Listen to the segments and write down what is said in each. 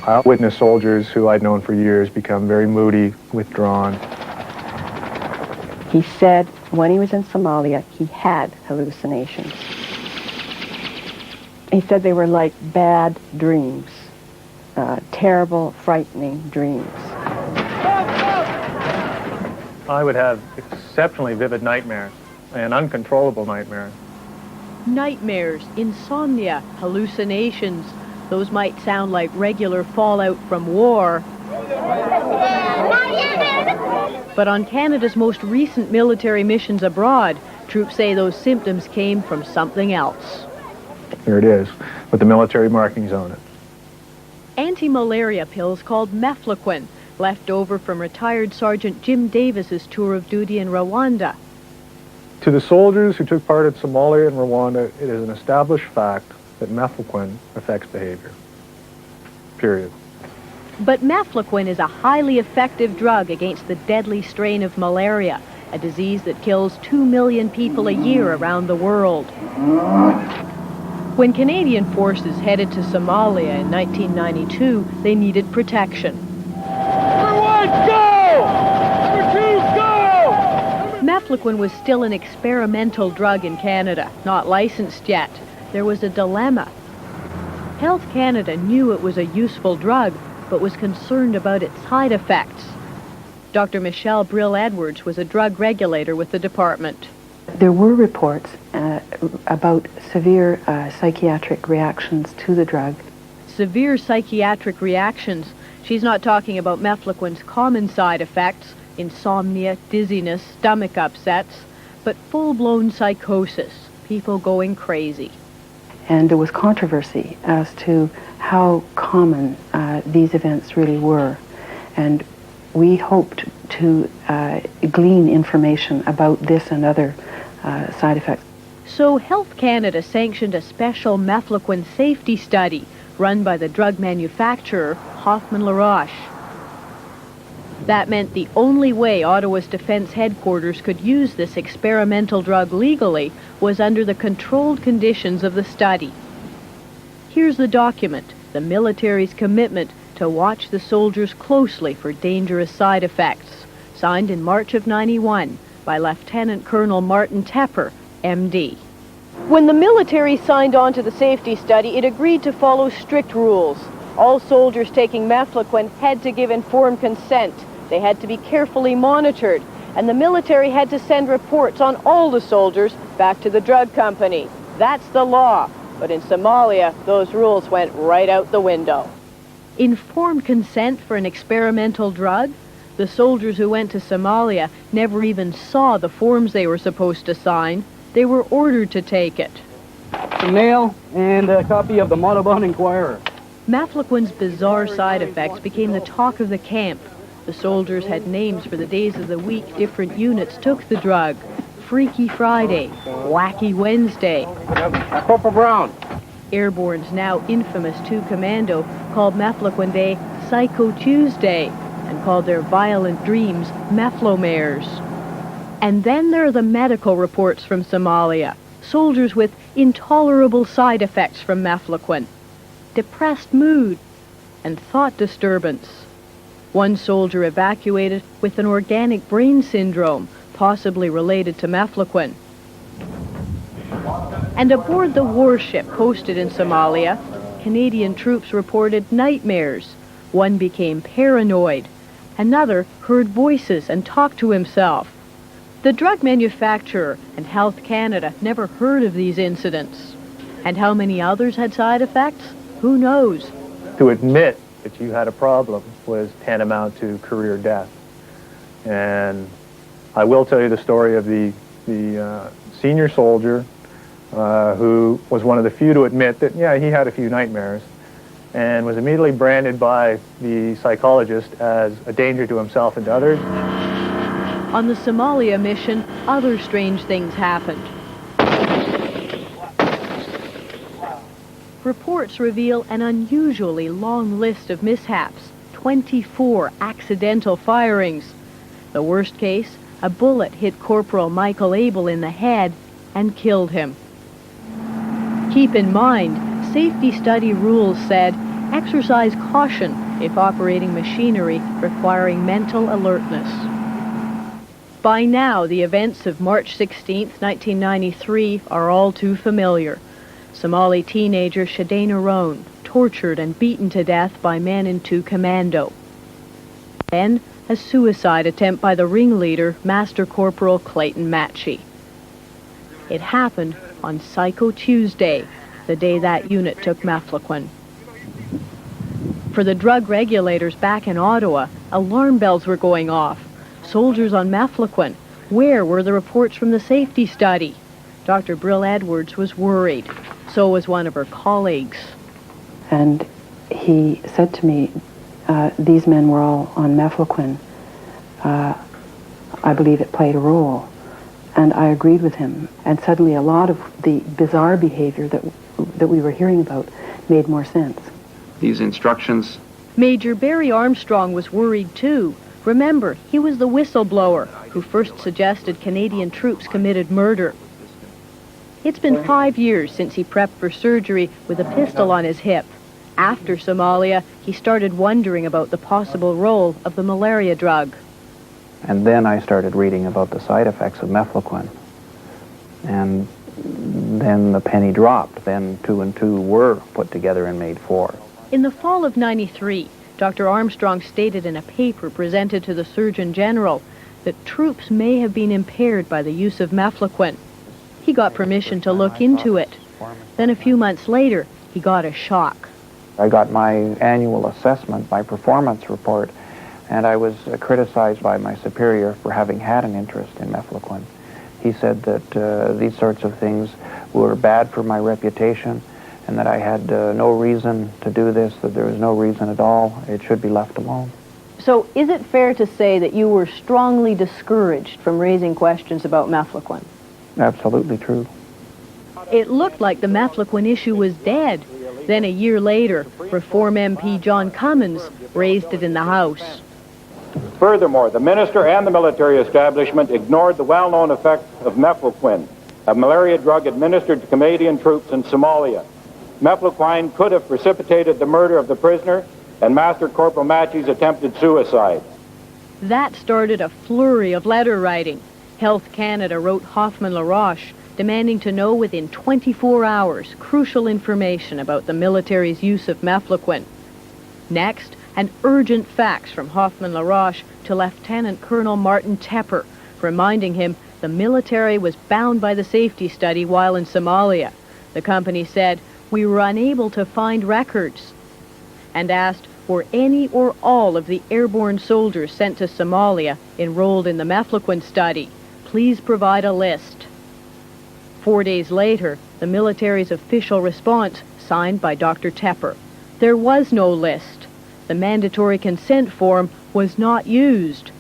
I witnessed soldiers who I'd known for years become very moody, withdrawn. He said when he was in Somalia, he had hallucinations. He said they were like bad dreams, terrible, frightening dreams. I would have exceptionally vivid nightmares and uncontrollable nightmares. Nightmares, insomnia, hallucinations. Those might sound like regular fallout from war. But on Canada's most recent military missions abroad, troops say those symptoms came from something else. Here it is, with the military markings on it. Anti-malaria pills called Mefloquine, left over from retired Sergeant Jim Davis's tour of duty in Rwanda. To the soldiers who took part in Somalia and Rwanda, it is an established fact that Mefloquine affects behavior. Period. But Mefloquine is a highly effective drug against the deadly strain of malaria, a disease that kills 2 million people a year around the world. When Canadian forces headed to Somalia in 1992, they needed protection. Number 1, go! Number 2, go! Mefloquine was still an experimental drug in Canada, not licensed yet. There was a dilemma. Health Canada knew it was a useful drug, but was concerned about its side effects. Dr. Michelle Brill-Edwards was a drug regulator with the department. There were reports about severe psychiatric reactions to the drug. Severe psychiatric reactions. She's not talking about Mefloquine's common side effects, insomnia, dizziness, stomach upsets, but full-blown psychosis, people going crazy. And there was controversy as to how common these events really were. And we hoped to glean information about this and other side effects. So Health Canada sanctioned a special Mefloquine safety study run by the drug manufacturer Hoffmann La Roche. That meant the only way Ottawa's defense headquarters could use this experimental drug legally was under the controlled conditions of the study. Here's the document, the military's commitment to watch the soldiers closely for dangerous side effects, signed in March of '91 by Lieutenant Colonel Martin Tepper, MD. When the military signed on to the safety study, it agreed to follow strict rules. All soldiers taking Mefloquine had to give informed consent. They had to be carefully monitored, and the military had to send reports on all the soldiers back to the drug company. That's the law. But in Somalia, those rules went right out the window. Informed consent for an experimental drug? The soldiers who went to Somalia never even saw the forms they were supposed to sign. They were ordered to take it. A mail and a copy of the Montalban Inquirer. Mefloquine's bizarre side effects became the talk of the camp. The soldiers had names for the days of the week different units took the drug. Freaky Friday, Wacky Wednesday. Corporal Brown. Airborne's now infamous 2 Commando called Mefloquine Day Psycho Tuesday and called their violent dreams Meflomares. And then there are the medical reports from Somalia. Soldiers with intolerable side effects from Mefloquine. Depressed mood and thought disturbance. One soldier evacuated with an organic brain syndrome, possibly related to Mefloquine. And aboard the warship posted in Somalia, Canadian troops reported nightmares. One became paranoid. Another heard voices and talked to himself. The drug manufacturer and Health Canada never heard of these incidents. And how many others had side effects? Who knows? To admit that you had a problem was tantamount to career death. And I will tell you the story of the senior soldier who was one of the few to admit that, yeah, he had a few nightmares and was immediately branded by the psychologist as a danger to himself and to others. On the Somalia mission, other strange things happened. Reports reveal an unusually long list of mishaps, 24 accidental firings. The worst case, a bullet hit Corporal Michael Abel in the head and killed him. Keep in mind, safety study rules said exercise caution if operating machinery requiring mental alertness. By now, the events of March 16, 1993 are all too familiar. Somali teenager Shadena Roan, tortured and beaten to death by men in 2 Commando. Then, a suicide attempt by the ringleader, Master Corporal Clayton Matchey. It happened on Psycho Tuesday, the day that unit took Mefloquine. For the drug regulators back in Ottawa, alarm bells were going off. Soldiers on Mefloquine. Where were the reports from the safety study? Dr. Brill Edwards was worried. So was one of her colleagues. And he said to me, these men were all on Mefloquine. I believe it played a role. And I agreed with him. And suddenly a lot of the bizarre behavior that we were hearing about made more sense. These instructions. Major Barry Armstrong was worried too. Remember, he was the whistleblower who first suggested Canadian troops committed murder. It's been 5 years since he prepped for surgery with a pistol on his hip. After Somalia, he started wondering about the possible role of the malaria drug. And then I started reading about the side effects of Mefloquine. And then the penny dropped. Then 2 and 2 were put together and made 4. In the fall of '93, Dr. Armstrong stated in a paper presented to the Surgeon General that troops may have been impaired by the use of Mefloquine. He got permission to look into it. Then a few months later, he got a shock. I got my annual assessment, my performance report, and I was criticized by my superior for having had an interest in Mefloquine. He said that these sorts of things were bad for my reputation, and that I had no reason to do this, that there was no reason at all. It should be left alone. So is it fair to say that you were strongly discouraged from raising questions about Mefloquine? Absolutely true. It looked like the Mefloquine issue was dead. Then a year later, Reform MP John Cummins raised it in the House. Furthermore, the minister and the military establishment ignored the well-known effects of Mefloquine, a malaria drug administered to Canadian troops in Somalia. Mefloquine could have precipitated the murder of the prisoner and Master Corporal Matchey's attempted suicide. That started a flurry of letter writing. Health Canada wrote Hoffmann-LaRoche demanding to know within 24 hours crucial information about the military's use of Mefloquine. Next, an urgent fax from Hoffmann-LaRoche to Lieutenant Colonel Martin Tepper, reminding him the military was bound by the safety study while in Somalia. The company said, "We were unable to find records," and asked, were any or all of the airborne soldiers sent to Somalia enrolled in the Mefloquine study? Please provide a list. 4 days later, the military's official response, signed by Dr. Tepper. There was no list. The mandatory consent form was not used.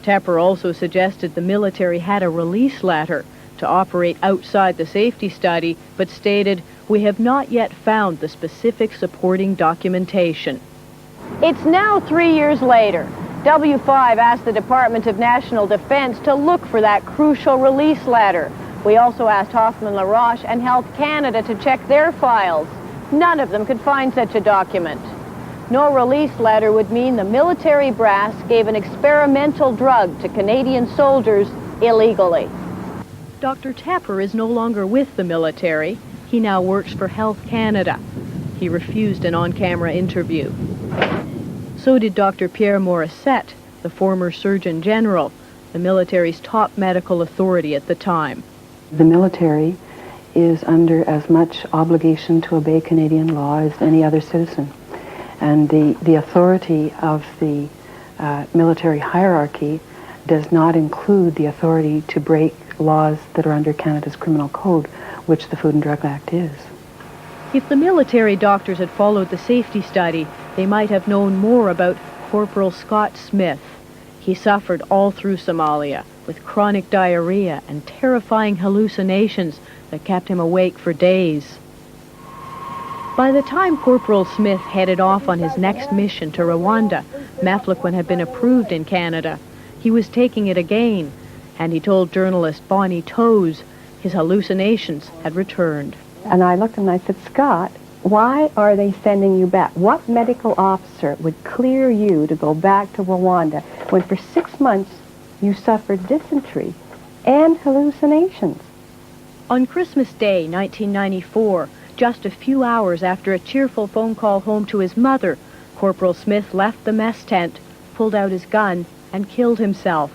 Tepper also suggested the military had a release letter to operate outside the safety study, but stated, "We have not yet found the specific supporting documentation." It's now 3 years later. W5 asked the Department of National Defense to look for that crucial release letter. We also asked Hoffmann-LaRoche and Health Canada to check their files. None of them could find such a document. No release letter would mean the military brass gave an experimental drug to Canadian soldiers illegally. Dr. Tepper is no longer with the military. He now works for Health Canada. He refused an on-camera interview. So did Dr. Pierre Morissette, the former Surgeon General, the military's top medical authority at the time. The military is under as much obligation to obey Canadian law as any other citizen. And the authority of the military hierarchy does not include the authority to break laws that are under Canada's Criminal Code, which the Food and Drug Act is. If the military doctors had followed the safety study, they might have known more about Corporal Scott Smith. He suffered all through Somalia with chronic diarrhea and terrifying hallucinations that kept him awake for days. By the time Corporal Smith headed off on his next mission to Rwanda, Mefloquine had been approved in Canada. He was taking it again, and he told journalist Bonnie Toes his hallucinations had returned. And I looked and I said, "Scott, Why are they sending you back? What medical officer would clear you to go back to Rwanda when for 6 months you suffered dysentery and hallucinations? On Christmas Day, 1994, just a few hours after a cheerful phone call home to his mother, Corporal Smith left the mess tent, pulled out his gun, and killed himself.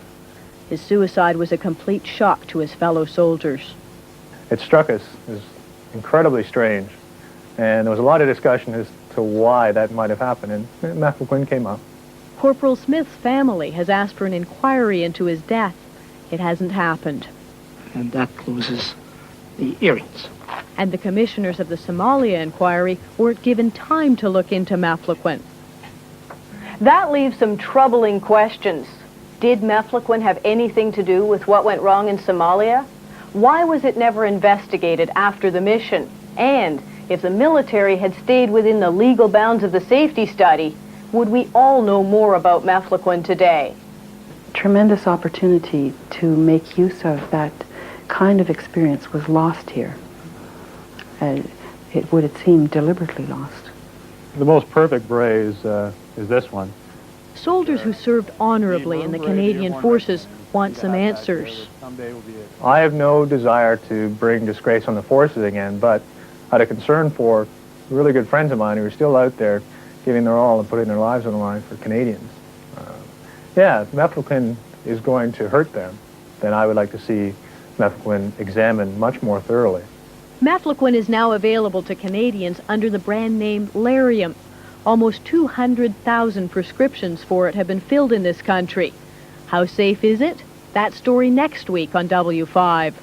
His suicide was a complete shock to his fellow soldiers. It struck us as incredibly strange, and there was a lot of discussion as to why that might have happened, and Mefloquine came up. Corporal Smith's family has asked for an inquiry into his death. It hasn't happened. And that closes the hearings. And the commissioners of the Somalia inquiry weren't given time to look into Mefloquine. That leaves some troubling questions. Did Mefloquine have anything to do with what went wrong in Somalia? Why was it never investigated after the mission? And if the military had stayed within the legal bounds of the safety study, would we all know more about Mefloquine today? Tremendous opportunity to make use of that kind of experience was lost here. It would seem deliberately lost. The most perfect beret is this one. Soldiers who served honorably in the Canadian forces want some answers. I have no desire to bring disgrace on the forces again, but out of concern for really good friends of mine who are still out there giving their all and putting their lives on the line for Canadians. Yeah, if Mefloquine is going to hurt them, then I would like to see Mefloquine examined much more thoroughly. Mefloquine is now available to Canadians under the brand name Lariam. Almost 200,000 prescriptions for it have been filled in this country. How safe is it? That story next week on W5.